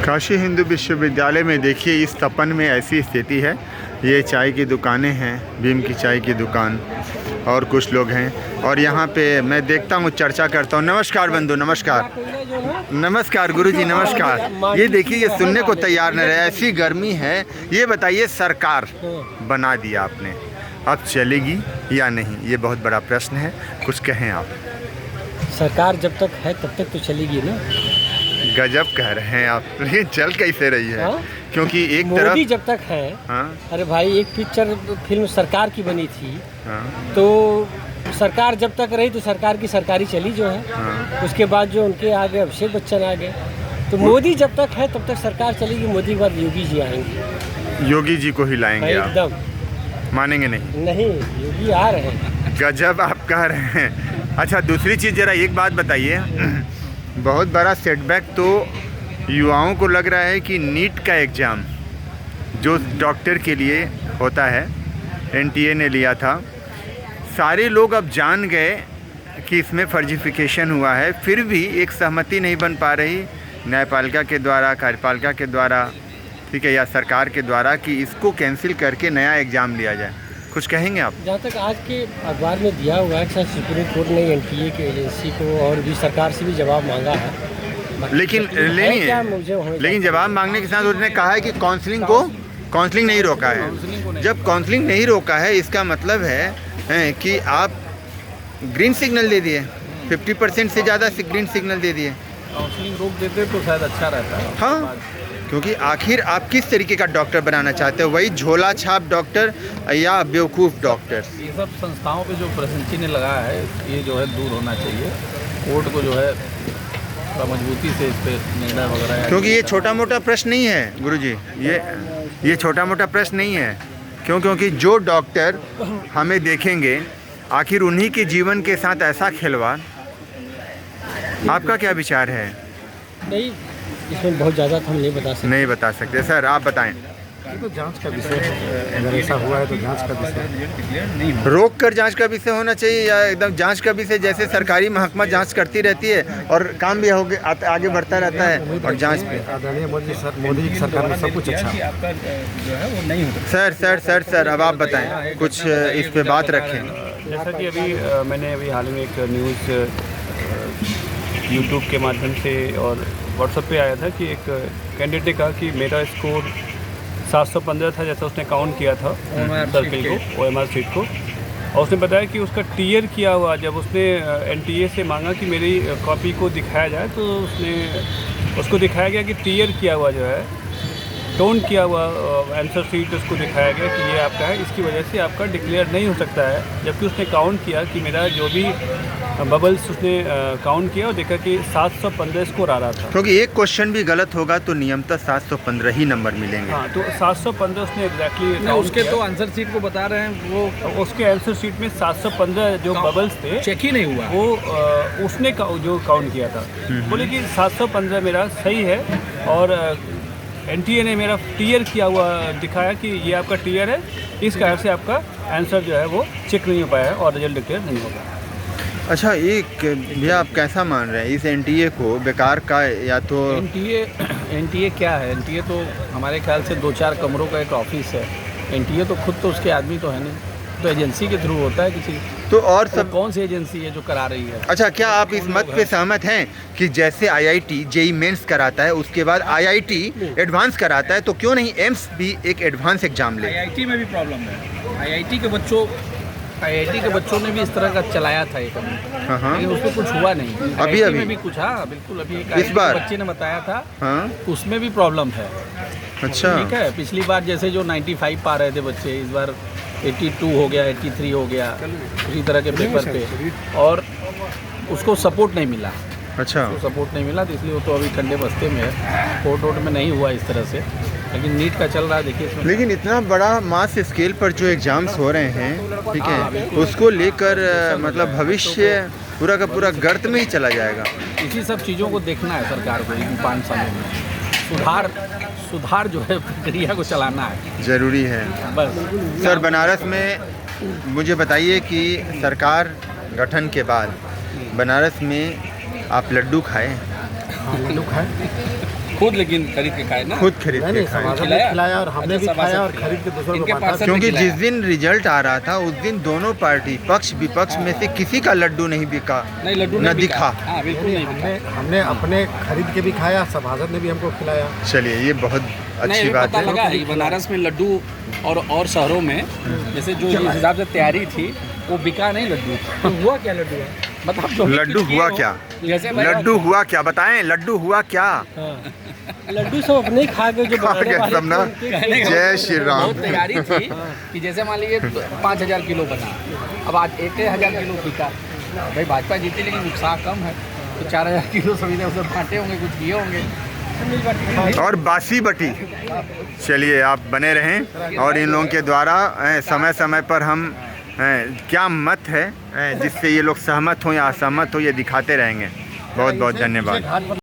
काशी हिंदू विश्वविद्यालय में देखिए इस तपन में ऐसी स्थिति है। ये चाय की दुकानें हैं, भीम की चाय की दुकान, और कुछ लोग हैं और यहाँ पे मैं देखता हूँ, चर्चा करता हूँ। नमस्कार बंधु, नमस्कार। नमस्कार गुरुजी, नमस्कार। ये देखिए, ये सुनने को तैयार न रहे, ऐसी गर्मी है। ये बताइए, सरकार बना दिया आपने, अब चलेगी या नहीं, ये बहुत बड़ा प्रश्न है। कुछ कहें आप। सरकार जब तक है तब तक तो चलेगी ना। गजब कह रहे हैं आप, लेकिन चल कैसे रही है? हाँ? क्योंकि एक मोदी तरफ जब तक है। हाँ? अरे भाई, एक फिल्म सरकार की बनी थी। हाँ? तो सरकार जब तक रही तो सरकार की सरकारी चली जो है। हाँ? उसके बाद जो उनके आगे अभिषेक बच्चन आ गए। तो मोदी जब तक है तब तक सरकार चलेगी। मोदी के बाद योगी जी आएंगे। योगी जी को ही लाएंगे आप? एकदम। मानेंगे नहीं? नहीं, योगी आ रहे हैं। गजब आप कह रहे हैं। अच्छा, दूसरी चीज़, ज़रा एक बात बताइए। बहुत बड़ा सेटबैक तो युवाओं को लग रहा है कि नीट का एग्ज़ाम जो डॉक्टर के लिए होता है, एनटीए ने लिया था, सारे लोग अब जान गए कि इसमें फर्जीफिकेशन हुआ है, फिर भी एक सहमति नहीं बन पा रही न्यायपालिका के द्वारा, कार्यपालिका के द्वारा, ठीक है, या सरकार के द्वारा, कि इसको कैंसिल करके नया एग्ज़ाम लिया जाए। कुछ कहेंगे आप? जहाँ तक आज के अखबार में दिया हुआ है कि सुप्रीम कोर्ट ने एनटीए की एजेंसी को और भी सरकार से भी जवाब मांगा है। लेकिन जवाब मांगने के साथ उसने कहा है कि काउंसलिंग नहीं रोका है। जब काउंसलिंग नहीं रोका है, इसका मतलब है कि आप ग्रीन सिग्नल दे दिए, 50% से ज़्यादा ग्रीन सिग्नल दे दिए। काउंसलिंग रोक देते तो शायद अच्छा रहता है। हाँ, क्योंकि आखिर आप किस तरीके का डॉक्टर बनाना चाहते हो? वही झोला छाप डॉक्टर या बेवकूफ़ डॉक्टर? ये सब संस्थाओं पे जो प्रसंची ने लगाया है, ये जो है दूर होना चाहिए। कोर्ट को जो है थोड़ा मजबूती से इस पर निर्णय वगैरह, क्योंकि ये छोटा मोटा प्रश्न नहीं है गुरुजी, ये छोटा मोटा प्रश्न नहीं है। क्योंकि जो डॉक्टर हमें देखेंगे, आखिर उन्हीं के जीवन के साथ ऐसा खिलवाड़, आपका क्या विचार है? नहीं, इसमें बहुत ज़्यादा तो हम नहीं बता सकते। नहीं बता सकते सर, आप बताएं। ये तो जांच का विषय है। अगर ऐसा हुआ है तो जांच का विषय, रोक कर जांच का विषय होना चाहिए, या एकदम जांच का विषय जैसे सरकारी महकमा जांच करती रहती है और काम भी आगे बढ़ता रहता है, और जांच पे आदरणीय मोदी की सरकार में सब कुछ अच्छा है। सर अब आप बताएं, कुछ इस पे बात रखें। जैसा कि मैंने अभी हाल में एक न्यूज़ यूट्यूब के माध्यम से और व्हाट्सएप पे आया था कि एक कैंडिडेट ने कहा कि मेरा स्कोर 715 था, जैसा उसने काउंट किया था सर्किल को, OMR सीट को, और उसने बताया कि उसका टीयर किया हुआ, जब उसने एनटीए से मांगा कि मेरी कॉपी को दिखाया जाए, तो उसको दिखाया गया कि टीयर किया हुआ जो है, टोन किया हुआ आंसर सीट उसको दिखाया गया कि ये आपका है, इसकी वजह से आपका डिक्लेयर नहीं हो सकता है। जबकि उसने काउंट किया कि मेरा जो भी बबल्स उसने काउंट किया और देखा कि 715 स्कोर आ रहा था। क्योंकि एक क्वेश्चन भी गलत होगा तो नियमतः 715 ही नंबर मिलेंगे। हाँ, तो 715 उसने एग्जैक्टली उसके तो आंसर शीट को बता रहे हैं, वो उसके आंसर शीट में 715 जो बबल्स थे, चेक ही नहीं हुआ, वो उसने जो काउंट किया था, बोले कि 715 मेरा सही है, और एनटीए ने मेरा टीयर किया हुआ दिखाया कि ये आपका टीयर है, इस कारण से आपका आंसर जो है वो चेक नहीं हो पाया है और रिजल्ट डिक्लेयर नहीं होगा। अच्छा, एक भैया आप कैसा मान रहे हैं इस एनटीए को बेकार का? या तो एनटीए क्या है? एनटीए तो हमारे ख्याल से 2-4 कमरों का एक ऑफिस है। एनटीए तो खुद तो उसके आदमी तो है नहीं, तो एजेंसी के थ्रू होता है किसी। तो और सब कौन सी एजेंसी है जो करा रही है? अच्छा, क्या आप इस मत पे सहमत हैं कि जैसे आईआईटी जेईई मेंस कराता है, उसके बाद आईआईटी एडवांस कराता है, तो क्यों नहीं एम्स भी एक एडवांस एग्जाम ले? आईआईटी में भी प्रॉब्लम है। आईआईटी के बच्चों ने भी इस तरह का चलाया था एक, लेकिन उसमें कुछ हुआ नहीं। अभी में भी कुछ, हाँ बिल्कुल, अभी इस बार बच्चे ने बताया था। हाँ? उसमें भी प्रॉब्लम है। अच्छा, ठीक है, पिछली बार जैसे जो 95 पा रहे थे बच्चे, इस बार 82 हो गया, 83 हो गया, उसी तरह के पेपर पे, और उसको सपोर्ट नहीं मिला। अच्छा, उसको सपोर्ट नहीं मिला, तो इसलिए वो तो अभी ठंडे बस्ते में है। कोर्ट वोट में नहीं हुआ इस तरह से, लेकिन नीट का चल रहा है, देखिए इसमें। लेकिन इतना बड़ा मास स्केल पर जो एग्जाम्स हो रहे हैं, ठीक है, उसको लेकर मतलब भविष्य पूरा का पूरा गर्त में ही चला जाएगा। इसी सब चीज़ों को देखना है सरकार को इन 5 सालों में। सुधार जो है, प्रक्रिया को चलाना है, ज़रूरी है। बस। सर, बनारस में मुझे बताइए कि सरकार गठन के बाद बनारस में आप लड्डू खाए? लड्डू खाए। खुद लेकिन खरीद के खाए ना। खुद खरीद नहीं के नहीं, खाए। सभासद ने खिलाया और हमने भी अच्छा, खाया और सभासद खरीद के दूसरों को इनके बांटा। पास से क्योंकि खिलाया। जिस दिन रिजल्ट आ रहा था उस दिन दोनों पार्टी पक्ष विपक्ष में से किसी का लड्डू नहीं बिका, नहीं लड्डू न नहीं दिखा। हाँ बिल्कुल नहीं हमने बिका। हमने अपने खरीद के भी खाया, सभासद ने भी हमको खिलाया। चलिए ये बहुत नहीं, अच्छी ये बात पता है। लगा है कि बनारस में लड्डू और शहरों में जैसे जो जिस हिसाब से तैयारी थी वो बिका नहीं लड्डू। तो हुआ क्या लड्डू है? मतलब जो भी लड्डू कुछ किए हुआ हो, क्या? जैसे भाई लड्डू हुआ क्या बताएं, लड्डू हुआ क्या? हाँ लड्डू सब अपने ही खा गए जो खा बनाने गए वाले सब ना। थे, उनके- जय श्री राम। बहुत तैयारी थी कि जैसे मान लीजिए 5,000 किलो बना, अब आज 1,000 किलो बिका। भाई भाजपा जीती लेकिन उत्साह कम है, तो 4,000 किलो सभी ने उसे बांटे होंगे, कुछ किए होंगे। और बासी बटी। चलिए आप बने रहें और इन लोगों के द्वारा समय समय पर हम क्या मत है जिससे ये लोग सहमत हो या असहमत हो ये दिखाते रहेंगे। बहुत बहुत धन्यवाद।